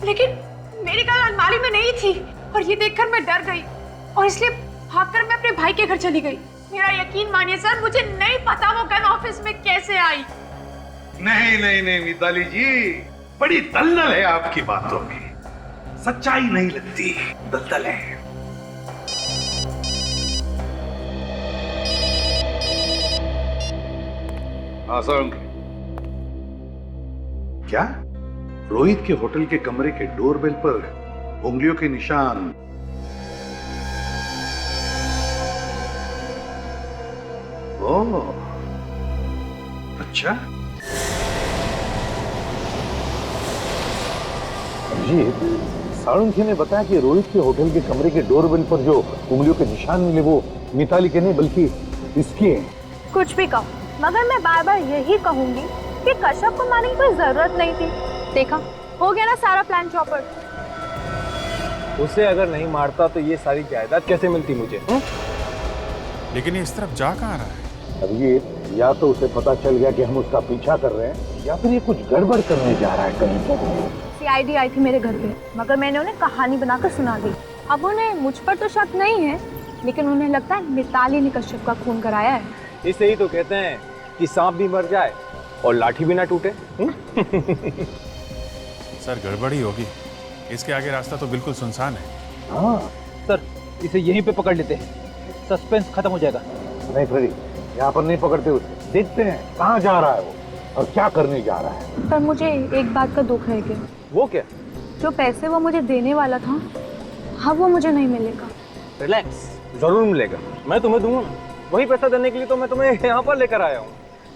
लेकिन मेरी गन अलमारी में नहीं थी और ये देखकर मैं डर गई और इसलिए भागकर मैं अपने भाई के घर चली गई। मेरा यकीन मानिए सर, मुझे नहीं पता वो गन ऑफिस में कैसे आई। नहीं नहीं नहीं मिताली जी, बड़ी दलदल है आपकी बातों में, सच्चाई नहीं लगती, दलदल है। आसान। क्या? रोहित के होटल के कमरे के डोरबेल पर उंगलियों के निशान। ओह, अच्छा। जी, साळुंखे ने बताया कि रोहित के होटल के कमरे के डोरबेल पर जो उंगलियों के निशान मिले वो मिताली के नहीं बल्कि इसके हैं। कुछ भी कहो, मगर मैं बार बार यही कहूंगी कि कश्यप को मारने की कोई जरूरत नहीं थी। देखा, हो गया ना सारा प्लान चौपट। उसे अगर नहीं मारता तो ये सारी जायदाद कैसे मिलती मुझे? लेकिन ये इस तरफ जा कहाँ रहा है? अब ये या तो उसे पता चल गया कि हम उसका पीछा कर रहे हैं या फिर ये कुछ गड़बड़ करने जा रहा है कहीं पर। सीआईडी आई थी मेरे घर पे, मगर मैंने उन्हें कहानी बनाकर सुना दी। अब उन्हें मुझ पर तो शक नहीं है, लेकिन उन्हें लगता है मिताली ने कश्यप का खून कराया है। इसे ही तो कहते हैं कि सांप भी मर जाए और लाठी भी ना टूटे। सर गड़बड़ी होगी, इसके आगे रास्ता तो बिल्कुल सुनसान है। हाँ सर इसे यहीं पे पकड़ लेते हैं, सस्पेंस खत्म हो जाएगा। नहीं फ्रेडी, यहाँ पर नहीं पकड़ते उसे, देखते हैं कहाँ जा रहा है वो और क्या करने जा रहा है। पर मुझे एक बात का दुख है कि वो क्या? जो पैसे वो मुझे देने वाला था, अब वो मुझे नहीं मिलेगा। रिलैक्स, जरूर मिलेगा, मैं तुम्हें दूंगा ना। वही पैसा देने के लिए तो मैं तुम्हें यहाँ पर लेकर आया हूँ।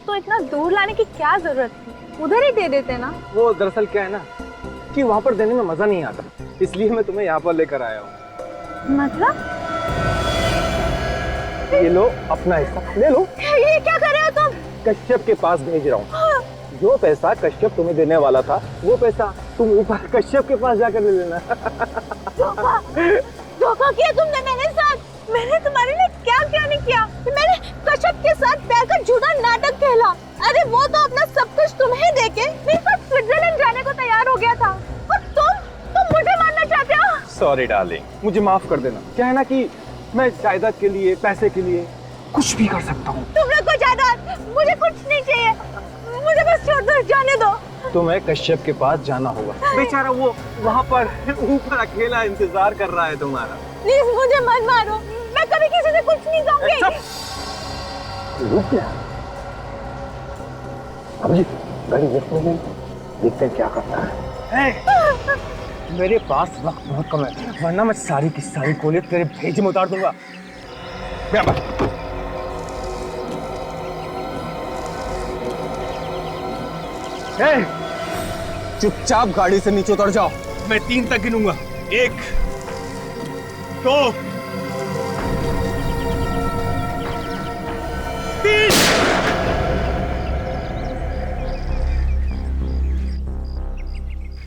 तो इतना दूर लाने की क्या जरूरत थी, उधर ही दे देते ना। वो दरअसल क्या है ना कि वहाँ पर देने में मजा नहीं आता, इसलिए मैं तुम्हें यहाँ पर लेकर आया हूँ। मतलब? ये लो अपना हिस्सा ले लो। ये क्या कर रहे हो तुम? कश्यप के पास भेज रहा हूँ। जो पैसा कश्यप तुम्हें देने वाला था, वो पैसा तुम ऊपर कश्यप के पास जाकर ले लेना। धोखा किया तुमने मेरे साथ। मैंने तुम्हारे लिए क्या क्या नहीं किया। मैंने कश्यप के साथ प्यार का झूठा नाटक खेला। अरे वो तो अपना सब कुछ तुम्हें देके मेरे साथ स्विट्जरलैंड जाने को तैयार हो गया था, और तुम मुझे मारना चाहते हो। सॉरी डार्लिंग, मुझे माफ कर देना। क्या है ना कि मैं जायदाद के लिए, पैसे के लिए कुछ भी कर सकता हूँ। तुम लोग को जायदाद, मुझे कुछ नहीं चाहिए, मुझे बस छोड़ दो, जाने दो। तुम्हें कश्यप के पास जाना होगा। बेचारा वो वहाँ पर ऊपर अकेला इंतजार कर रहा है तुम्हारा। प्लीज मुझे मत मारो, मैं कभी किसी से कुछ नहीं कहूँगी। रुक गया। अब जी गाड़ी लिफ्ट में गई, देखते हैं क्या करता है। मेरे पास वक्त बहुत कम है, वरना मैं सारी की सारी गोली तेरे भेजे में उतार दूंगा। चुपचाप गाड़ी से नीचे उतर जाओ, मैं 3 तक गिनूंगा। 1 2 3।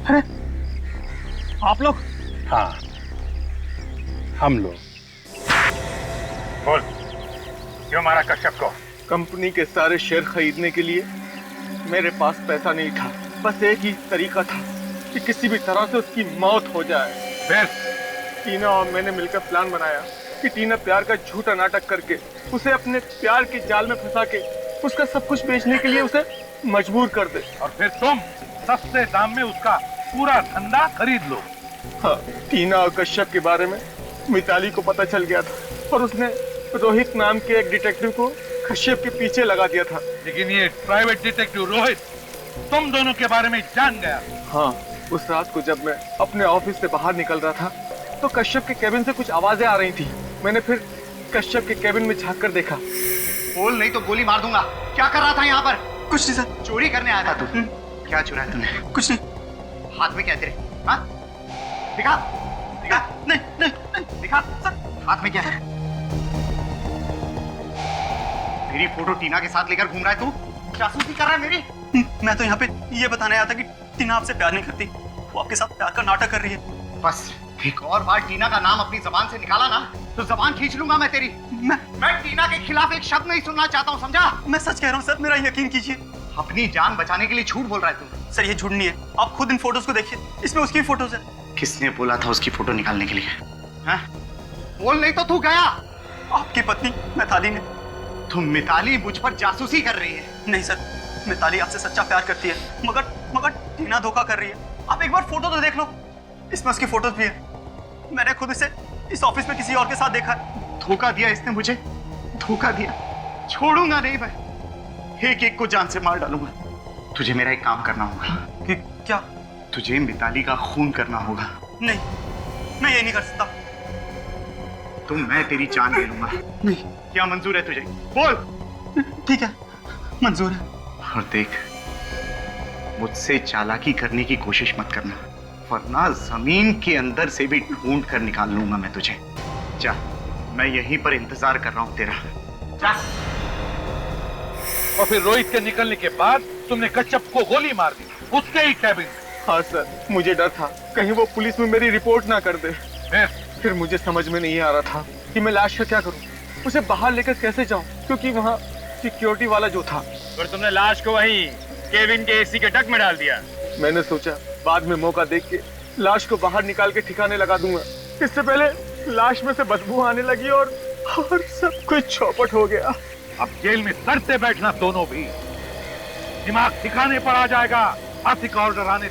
अरे आप लोग? हाँ हम लोग। बोल, क्यों मारा कश्यप को? कंपनी के सारे शेयर खरीदने के लिए मेरे पास पैसा नहीं था। बस एक ही तरीका था कि किसी भी तरह से उसकी मौत हो जाए। फिर टीना और मैंने मिलकर प्लान बनाया कि टीना प्यार का झूठा नाटक करके उसे अपने प्यार के जाल में फंसा के उसका सब कुछ बेचने के लिए उसे मजबूर कर दे। और फिर तुम सस्ते दाम में उसका पूरा धंधा खरीद लो। हाँ, टीना और कश्यप के बारे में मिताली को पता चल गया था और उसने रोहित नाम के एक डिटेक्टिव को कश्यप के पीछे लगा दिया था। लेकिन ये प्राइवेट डिटेक्टिव रोहित तुम दोनों के बारे में जान गया। हाँ, उस रात को जब मैं अपने ऑफिस से बाहर निकल रहा था तो कश्यप के केबिन से कुछ आवाजें आ रही थी। मैंने फिर कश्यप के केबिन में झांक कर देखा। बोल नहीं तो गोली मार दूंगा। क्या कर रहा था यहाँ पर? कुछ नहीं सर। चोरी करने आया था तू? क्या चुराया तूने? कुछ नहीं। हाथ में क्या तेरे? हाँ? दिखा, दिखा। नहीं, नहीं, नहीं, दिखा सर। हाथ में क्या है? मेरी फोटो टीना के साथ लेकर घूम रहा है तू? जासूसी कर रहा है मेरी? मैं तो यहाँ पे ये बताने आया था कि टीना आपसे प्यार नहीं करती, वो आपके साथ प्यार का नाटक कर रही है। बस एक और बार टीना का नाम अपनी जबान से निकाला ना तो जबान खींच लूंगा मैं तेरी। मैं टीना के खिलाफ एक शब्द नहीं सुनना चाहता हूँ, समझा? मैं सच कह रहा हूँ सर, मेरा यकीन कीजिए। अपनी जान बचाने के लिए झूठ बोल रहा है तू। सर ये झूठ नहीं है, आप खुद इन फोटोज को देखिए, इसमें उसकी फोटोज है। किसने बोला था उसकी फोटो निकालने के लिए? हाँ? बोल नहीं तो तू गया। आपकी पत्नी मिताली ने। तुम मिताली मुझ पर जासूसी कर रही है? नहीं सर, मिताली आपसे सच्चा प्यार करती है, मगर टीना धोखा कर रही है। आप एक बार फोटो तो देख लो, इसमें उसकी फोटोज भी है। मैंने खुद इसे इस ऑफिस में किसी और के साथ देखा है। धोखा दिया इसने मुझे, धोखा दिया। छोड़ूंगा नहीं मैं, एक एक को जान से मार डालूंगा। तुझे मेरा एक काम करना होगा। कि क्या? तुझे मिताली का खून करना होगा। नहीं, मैं ये नहीं कर सकता। तो मैं तेरी जान ले लूंगा। नहीं। क्या मंजूर है तुझे? बोल। ठीक है, मंजूर है। और देख, मुझसे चालाकी करने की कोशिश मत करना, वरना जमीन के अंदर से भी ढूंढ कर निकाल लूंगा मैं तुझे। जा, मैं यहीं पर इंतजार कर रहा हूं तेरा। जा। और फिर रोहित के निकलने के बाद तुमने कश्यप को गोली मार दी उसके ही कैबिन में। हाँ सर, मुझे डर था कहीं वो पुलिस में मेरी रिपोर्ट ना कर दे। फिर मुझे समझ में नहीं आ रहा था कि मैं लाश का क्या करूं, उसे बाहर लेकर कैसे जाऊं, क्योंकि वहाँ सिक्योरिटी वाला जो था। फिर तुमने लाश को वहीं केबिन के एसी के डक में डाल दिया। मैंने सोचा बाद में मौका देख के लाश को बाहर निकाल के ठिकाने लगा दूंगा। इससे पहले लाश में से बदबू आने लगी और सब कुछ चौपट हो गया। अब जेल में डरते बैठना दोनों भी, दिमाग ठिकाने पर आ जाएगा। आर्थिक ऑर्डर आने